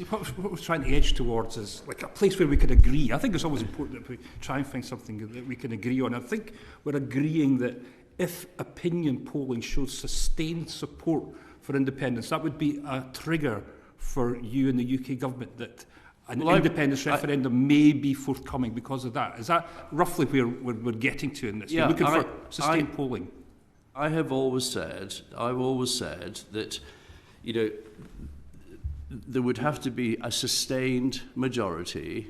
countries. What we're trying to edge towards is like a place where we can agree. I think it's always important that we try and find something that we can agree on. I think we're agreeing that if opinion polling shows sustained support for independence, that would be a trigger for you and the UK government that an independence referendum may be forthcoming because of that. Is that roughly where we're getting to in this? Yeah, we're looking for sustained polling. I've always said that, you know, there would have to be a sustained majority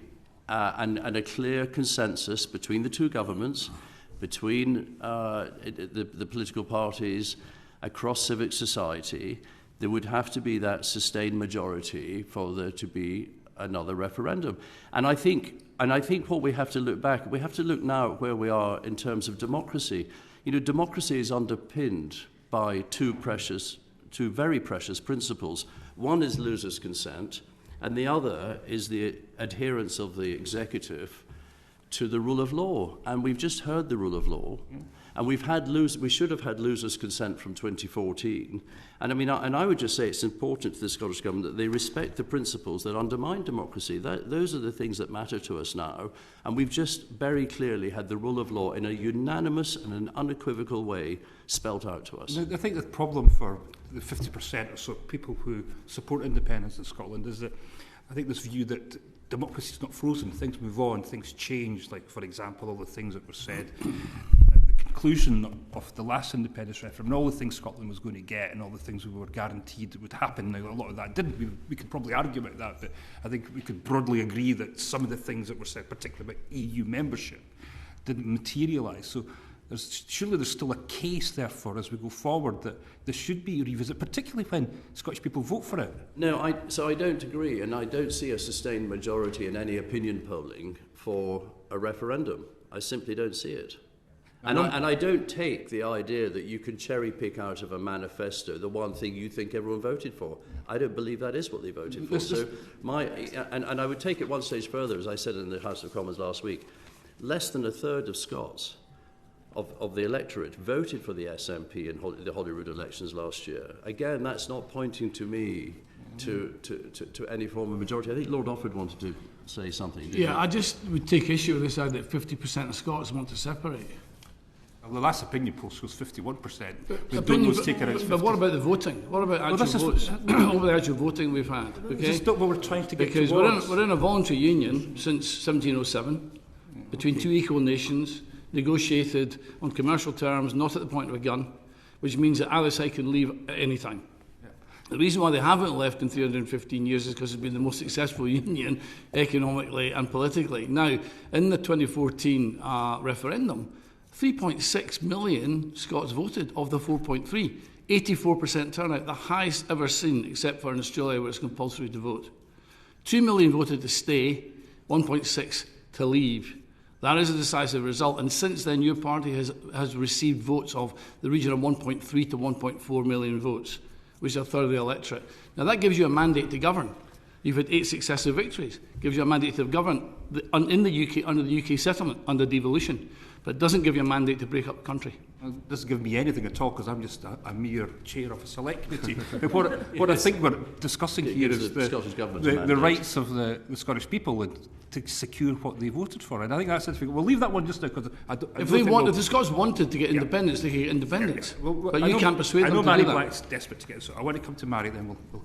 and a clear consensus between the two governments, between the political parties, across civic society. There would have to be that sustained majority for there to be another referendum. And I think what we have to look now at where we are in terms of democracy. You know, democracy is underpinned by two very precious principles. One is losers' consent, and the other is the adherence of the executive to the rule of law. And we've just heard the rule of law. And we should have had losers' consent from 2014. And I mean, I would just say it's important to the Scottish Government that they respect the principles that undermine democracy. Those are the things that matter to us now. And we've just very clearly had the rule of law in a unanimous and an unequivocal way spelt out to us. I think the problem for the 50% or so people who support independence in Scotland is that I think this view that democracy is not frozen, things move on, things change, like, for example, all the things that were said at the conclusion of the last independence referendum, and all the things Scotland was going to get and all the things we were guaranteed that would happen. Now, a lot of that didn't. We could probably argue about that, but I think we could broadly agree that some of the things that were said, particularly about EU membership, didn't materialise. So surely there's still a case, therefore, as we go forward, that this should be revisited, particularly when Scottish people vote for it. No, so I don't agree, and I don't see a sustained majority in any opinion polling for a referendum. I simply don't see it. And I don't take the idea that you can cherry pick out of a manifesto the one thing you think everyone voted for. I don't believe that is what they voted for. So and I would take it one stage further, as I said in the House of Commons last week. Less than a third of Scots of the electorate voted for the SNP in the Holyrood elections last year. Again, that's not pointing to me to any form of majority. I think Lord Offord wanted to say something. Yeah, I just would take issue with this idea that 50% of Scots want to separate. Well, the last opinion poll shows 51%. But what about the voting? What about actual votes? Over the actual voting we've had. Okay? This is not what we're trying to get because towards. we're in a voluntary union since 1707 between two equal nations, negotiated on commercial terms, not at the point of a gun, which means that either side can leave at any time. Yeah. The reason why they haven't left in 315 years is because it's been the most successful union economically and politically. Now, in the 2014 referendum, 3.6 million Scots voted of the 4.3. 84% turnout, the highest ever seen, except for in Australia where it's compulsory to vote. 2 million voted to stay, 1.6 to leave. That is a decisive result, and since then your party has received votes of the region of 1.3 to 1.4 million votes, which is a third of the electorate. Now that gives you a mandate to govern. You've had 8 successive victories. Gives you a mandate to govern in the UK under the UK settlement, under devolution, but it doesn't give you a mandate to break up the country. Well, it doesn't give me anything at all because I'm just a mere chair of a select committee. But what I think we're discussing here is the rights of the Scottish people to secure what they voted for, and I think that's it. We'll leave that one just now because if the Scots wanted to get independence, they could get independence. Well, but you can't persuade them to do that. I know Mary Black's desperate to get it, so I want to come to Mary, then we'll